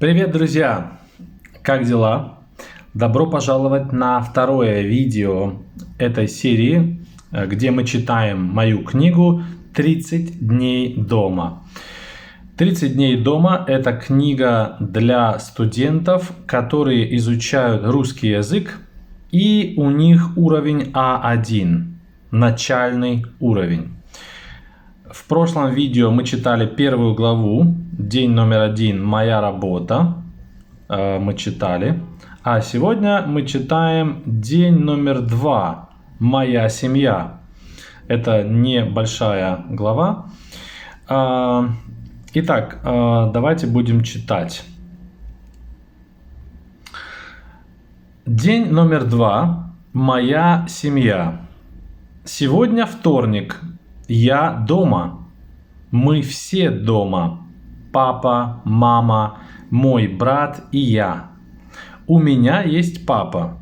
Привет, друзья! Как дела? Добро пожаловать на второе видео этой серии, где мы читаем мою книгу «30 дней дома». «30 дней дома» – это книга для студентов, которые изучают русский язык, и у них уровень А1, начальный уровень. В прошлом видео мы читали первую главу, день номер 1 «Моя работа», мы читали. А сегодня мы читаем день номер 2 «Моя семья». Это небольшая глава. Итак, давайте будем читать. День номер 2 «Моя семья». Сегодня вторник. Я дома. Мы все дома. Папа, мама, мой брат и я. У меня есть папа.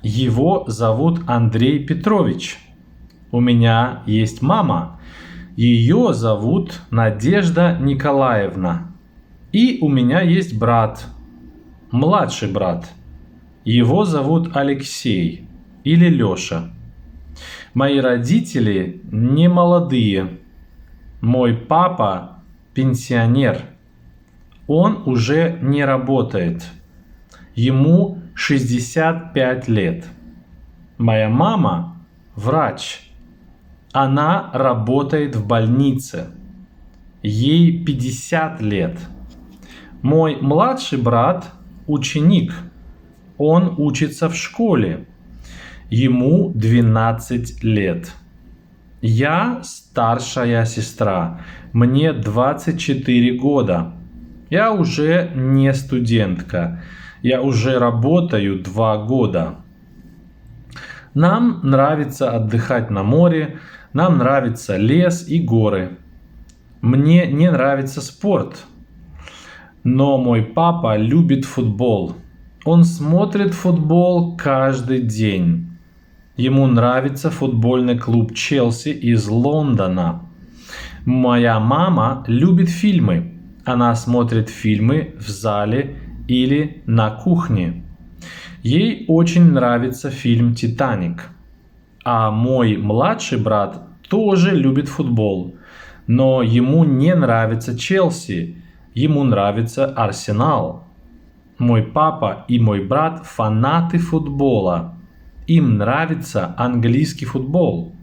Его зовут Андрей Петрович. У меня есть мама. Ее зовут Надежда Николаевна. И у меня есть брат, младший брат. Его зовут Алексей или Леша. Мои родители не молодые. Мой папа пенсионер. Он уже не работает. Ему 65 лет. Моя мама врач. Она работает в больнице. Ей 50 лет. Мой младший брат ученик. Он учится в школе. Ему 12 лет. Я старшая сестра. Мне 24 года. Я уже не студентка. Я уже работаю 2 года. Нам нравится отдыхать на море. Нам нравится лес и горы. Мне не нравится спорт. Но мой папа любит футбол. Он смотрит футбол каждый день. Ему нравится футбольный клуб Челси из Лондона. Моя мама любит фильмы. Она смотрит фильмы в зале или на кухне. Ей очень нравится фильм «Титаник». А мой младший брат тоже любит футбол. Но ему не нравится Челси. Ему нравится Арсенал. Мой папа и мой брат фанаты футбола. Им нравится английский футбол.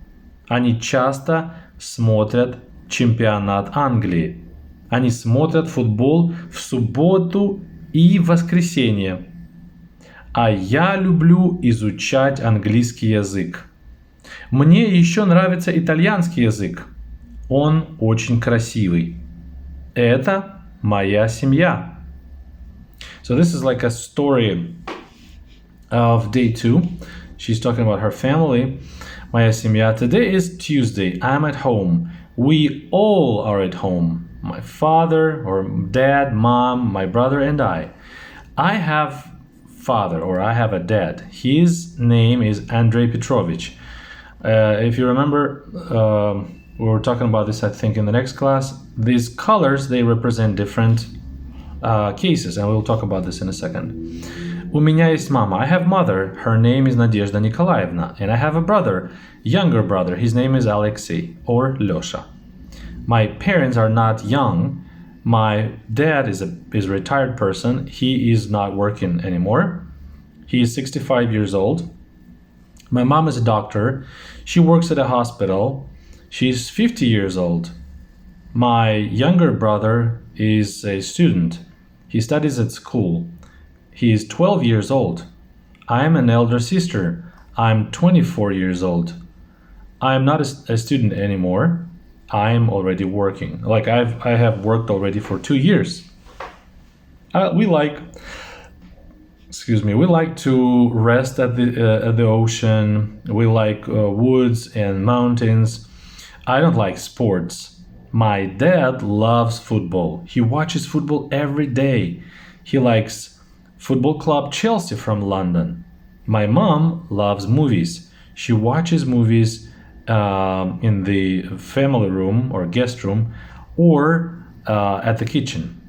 Они часто смотрят чемпионат Англии. Они смотрят футбол в субботу и в воскресенье. А я люблю изучать английский язык. Мне еще нравится итальянский язык. Он очень красивый. Это моя семья. So this is like a story of day 2. She's talking about her family. Моя семья. Today is Tuesday. I'm at home. We all are at home. My father or dad, mom, my brother and I. I have father or I have a dad. His name is Andrei Petrovich. If you remember, we were talking about this, I think, in the next class. These colors, they represent different cases, and we'll talk about this in a second. У меня есть мама. I have mother. Her name is Nadezhda Nikolaevna. And I have a brother, younger brother. His name is Alexei or Losha. My parents are not young. My dad is a retired person. He is not working anymore. He is 65 years old. My mom is a doctor. She works at a hospital. She's 50 years old. My younger brother is a student. He studies at school. He is 12 years old. I'm an elder sister. I'm 24 years old. I'm not a student anymore. I'm already working. Like I have worked already for 2 years. We like to rest at the ocean. We like woods and mountains. I don't like sports. My dad loves football. He watches football every day. He likes Football Club Chelsea from London. My mom loves movies. She watches movies in the family room or guest room or at the kitchen.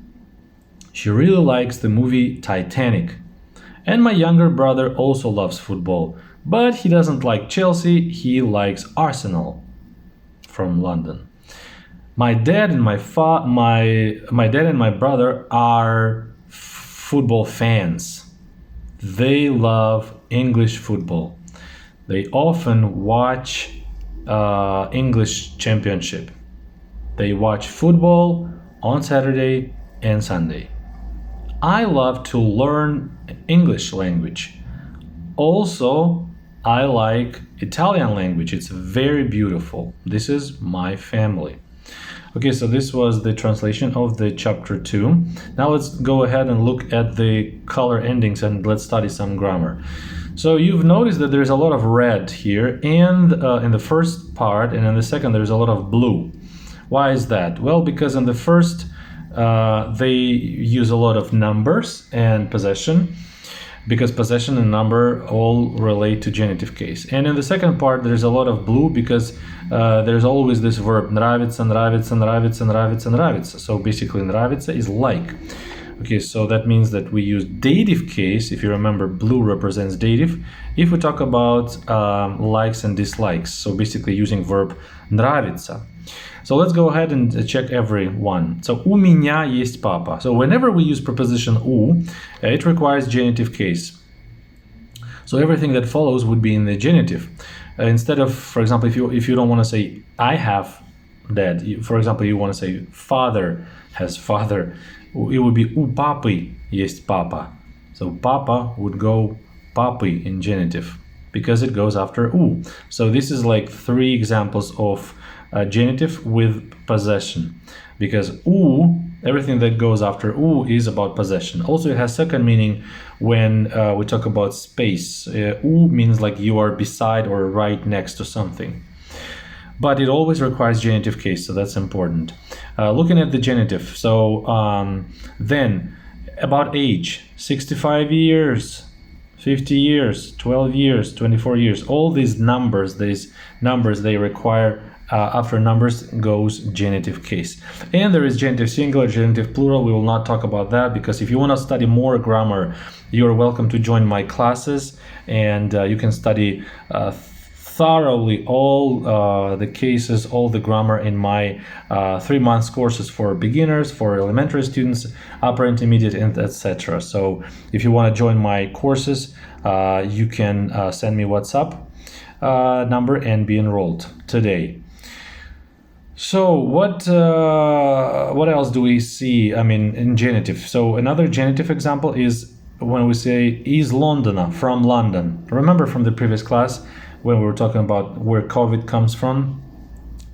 She really likes the movie Titanic. And my younger brother also loves football, but he doesn't like Chelsea, he likes Arsenal. From London. My dad and my dad and my brother are football fans. They love English football. They often watch English Championship. They watch football on Saturday and Sunday. I love to learn English language. Also, I like Italian language. It's very beautiful. This is my family. Okay, so this was the translation of the chapter 2. Now let's go ahead and look at the color endings and let's study some grammar. So you've noticed that there's a lot of red here, and in the first part, and in the second there's a lot of blue. Why is that? Well, because in the first they use a lot of numbers and possession, because possession and number all relate to genitive case. And in the second part there's a lot of blue because there's always this verb нравится, нравится, нравится, нравится, нравится. So basically нравится is like. Okay, so that means that we use dative case. If you remember, blue represents dative if we talk about likes and dislikes. So basically using verb нравится. So let's go ahead and check every one. So у меня есть папа. So whenever we use preposition у, it requires genitive case. So everything that follows would be in the genitive. Instead of, for example, if you don't want to say I have dad, for example, you want to say father has father, it would be у папы есть папа. So papa would go папы in genitive because it goes after у. So this is like 3 examples of genitive with possession, because u, everything that goes after u is about possession. Also, it has second meaning when we talk about space. U means like you are beside or right next to something, but it always requires genitive case, so that's important. Looking at the genitive, so then about age, 65 years, 50 years, 12 years, 24 years, all these numbers they require after numbers goes genitive case. And there is genitive singular, genitive plural. We will not talk about that because if you want to study more grammar, you're welcome to join my classes, and you can study thoroughly all the cases, all the grammar in my 3 months courses for beginners, for elementary students, upper intermediate, and etc. So if you want to join my courses, you can send me WhatsApp number and be enrolled today. So what else do we see? I mean, in genitive. So another genitive example is when we say is Londona, from London. Remember from the previous class when we were talking about where COVID comes from?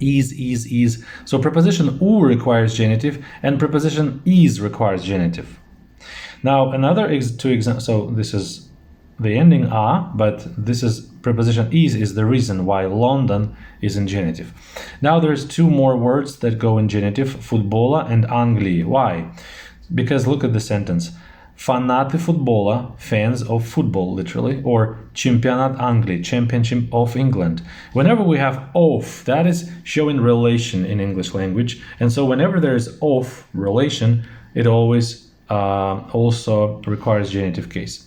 Is. So preposition u requires genitive and preposition is requires genitive. Now another 2 examples. So this is the ending a, but this is preposition is the reason why London is in genitive. Now there's 2 more words that go in genitive, футбола and Англии. Why? Because look at the sentence. Фанаты футбола, fans of football, literally, or Чемпионат Англии, championship of England. Whenever we have of, that is showing relation in English language. And so whenever there's of relation, it always also requires genitive case.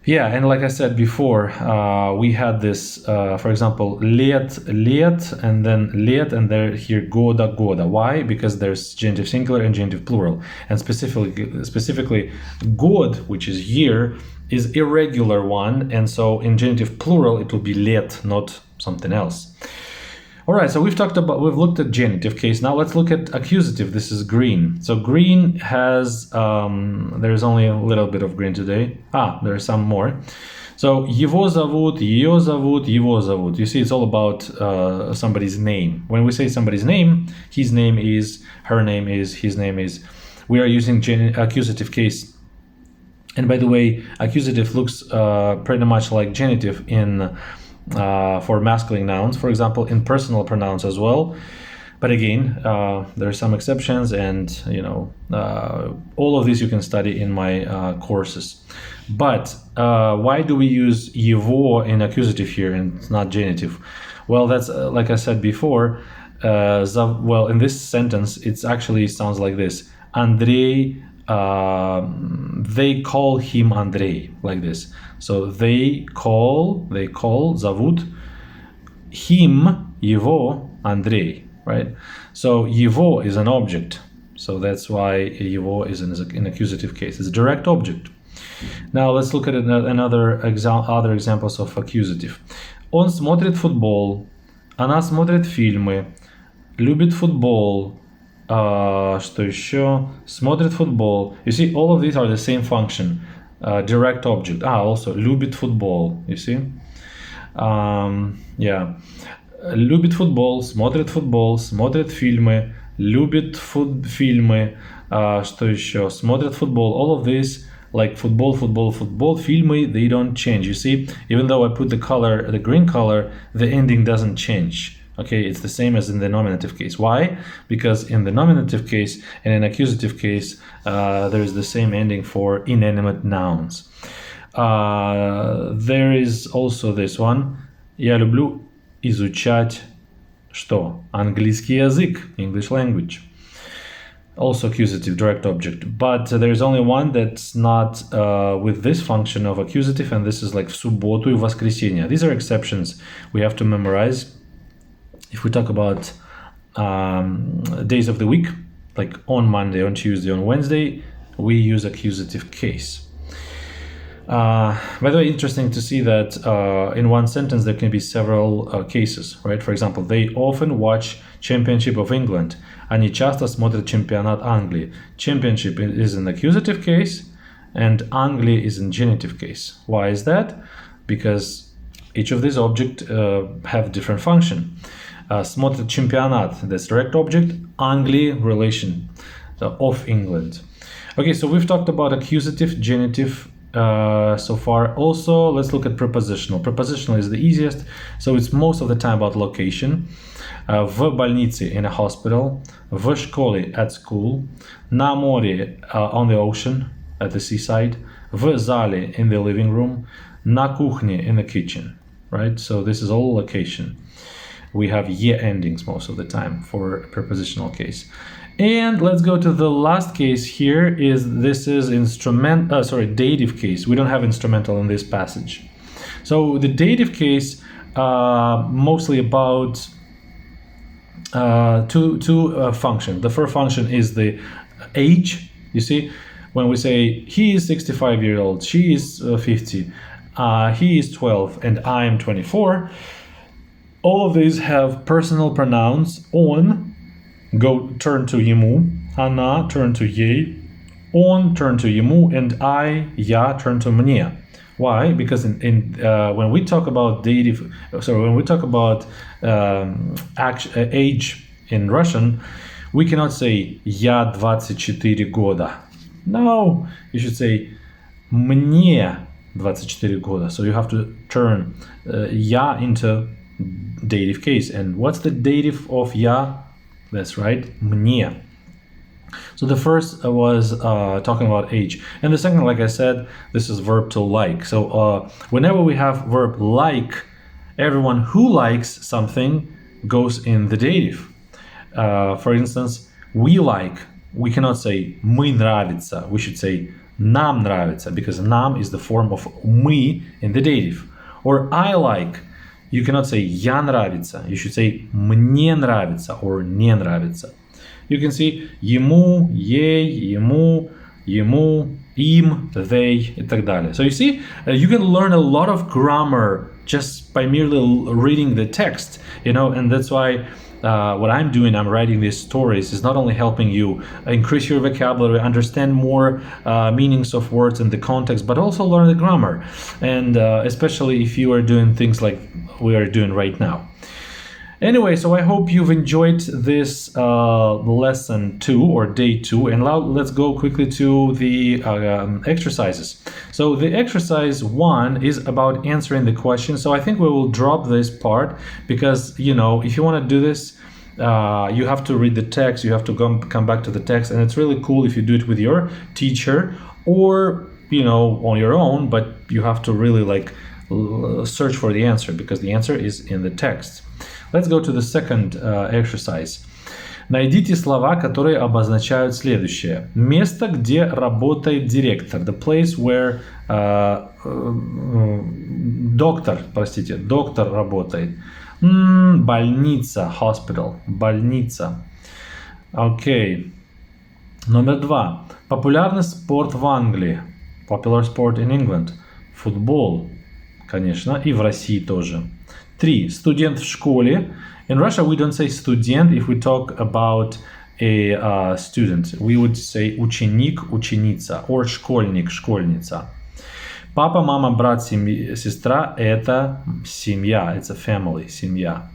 Yeah, and like I said before, we had this, for example, лет, and then лет, and there here года. Why? Because there's genitive singular and genitive plural, and specifically, год, which is year, is irregular one, and so in genitive plural it will be лет, not something else. All right, so we've looked at genitive case. Now let's look at accusative. This is green. So green has, there's only a little bit of green today. There's some more. So его зовут, ее зовут, его зовут. You see, it's all about somebody's name. When we say somebody's name, his name is, her name is, his name is, we are using accusative case. And by the way, accusative looks pretty much like genitive in for masculine nouns, for example, in personal pronouns as well. But again, there are some exceptions, and all of these you can study in my courses. But why do we use его in accusative here and not genitive? Well, that's like I said before. In this sentence, it actually sounds like this: Андрей They call him Andrei, like this. So they call, зовут him, его, Andrei, right? So его is an object. So that's why его is in accusative case. It's a direct object. Now let's look at other examples of accusative. Он смотрит футбол. Она смотрит фильмы. Любит футбол. Что еще? Смотрит футбол. You see, all of these are the same function. Direct object. Also, любит футбол. You see? Yeah. Любит футбол, смотрит фильмы, любит фильмы. Что еще? Смотрит футбол. All of these, like football, фильмы, they don't change. You see, even though I put the green color, the ending doesn't change. Okay, it's the same as in the nominative case. Why? Because in the nominative case and in accusative case, there is the same ending for inanimate nouns. There is also this one. Я люблю изучать что? Английский язык, English language. Also accusative, direct object. But there's only one that's not with this function of accusative, and this is like в субботу и воскресенье. These are exceptions we have to memorize. If we talk about days of the week, like on Monday, on Tuesday, on Wednesday, we use accusative case. By the way, interesting to see that in one sentence there can be several cases, right? For example, they often watch Championship of England. Они часто смотрят чемпионат Англии. Championship is an accusative case, and Anglia is in genitive case. Why is that? Because each of these objects have different function. Смотрит чемпионат, that's direct object. Anglia, relation of England. Okay, so we've talked about accusative, genitive so far. Also, let's look at prepositional. Prepositional is the easiest, so it's most of the time about location. В больнице, in a hospital. В школе, at school. На море, on the ocean, at the seaside. В зале, in the living room. На кухне, in the kitchen. Right? So this is all location. We have ye endings most of the time for prepositional case. And let's go to the last case here. This is dative case. We don't have instrumental in this passage. So the dative case mostly about two functions. The first function is the age. You see, when we say he is 65 years old, she is 50, he is 12, and I am 24. All of these have personal pronouns. Он, turn to ему. Она, turn to ей. Он, turn to ему. And I, я, turn to мне. Why? Because when we talk about age in Russian, we cannot say я 24 года. No, you should say мне 24 года. So you have to turn я into dative case. And what's the dative of я? That's right, мне. So the first was talking about age, and the second, like I said, this is verb to like. So whenever we have verb like, everyone who likes something goes in the dative. For instance, we like, we cannot say мы нравится, we should say нам нравится, because нам is the form of мы in the dative. Or I like, you cannot say я нравится, you should say мне нравится or не нравится. You can see ему, ей, ему, им, they, и так далее. So you see, you can learn a lot of grammar just by merely reading the text, and that's why what I'm doing, I'm writing these stories, is not only helping you increase your vocabulary, understand more meanings of words in the context, but also learn the grammar, and especially if you are doing things like we are doing right now. Anyway, so I hope you've enjoyed this lesson 2 or day 2, and now let's go quickly to the exercises. So the exercise 1 is about answering the question. So I think we will drop this part because, if you want to do this, you have to read the text, you have to come back to the text, and it's really cool if you do it with your teacher or, on your own, but you have to really search for the answer because the answer is in the text. Let's go to the second exercise. Найдите слова, которые обозначают следующее. Место, где работает директор. The place where доктор работает. Больница, hospital, больница. Окей. Номер 2. Популярный спорт в Англии. Popular sport in England. Футбол, конечно, и в России тоже. 3. Студент в школе. In Russia we don't say student if we talk about a student. We would say ученик, ученица, or школьник, школьница. Папа, мама, брат, сестра – это семья, it's a family, семья.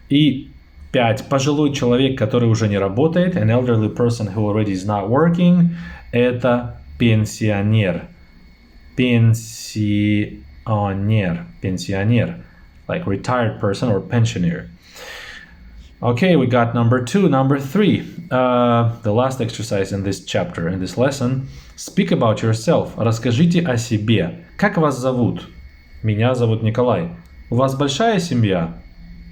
И 5. Пожилой человек, который уже не работает, an elderly person who already is not working, это пенсионер. Пенсионер, like retired person or pensioner. Okay, we got number 2. Number 3, the last exercise in this chapter, in this lesson. Speak about yourself. Расскажите о себе. Как вас зовут? Меня зовут Николай. У вас большая семья?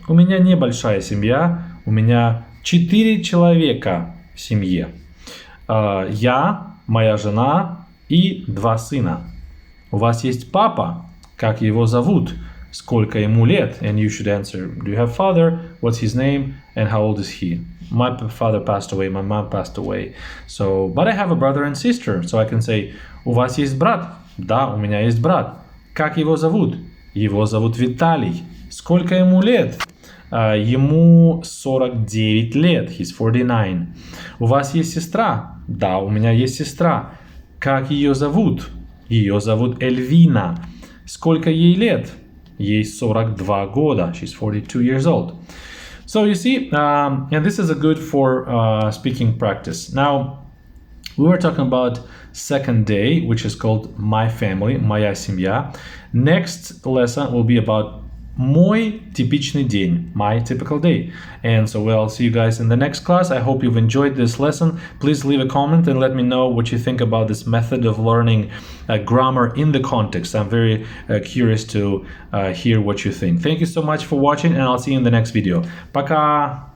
У меня небольшая семья. У меня 4 человека в семье. Я, моя жена и 2 сына. У вас есть папа? Как его зовут? Сколько ему лет? And you should answer, do you have father? What's his name? And how old is he? My father passed away, my mom passed away. So, but I have a brother and sister. So I can say, у вас есть брат? Да, у меня есть брат. Как его зовут? Его зовут Виталий. Сколько ему лет? Ему 49 лет. He's 49. У вас есть сестра? Да, у меня есть сестра. Как ее зовут? Ее зовут Эльвина. Сколько ей лет? Ей 42 года. She's 42 years old. So you see, and this is a good for speaking practice. Now, we were talking about second day, which is called My Family, моя семья. Next lesson will be about мой типичный день, my typical day. And so I'll see you guys in the next class. I hope you've enjoyed this lesson. Please leave a comment and let me know what you think about this method of learning grammar in the context. I'm very curious to hear what you think. Thank you so much for watching, and I'll see you in the next video. Пока!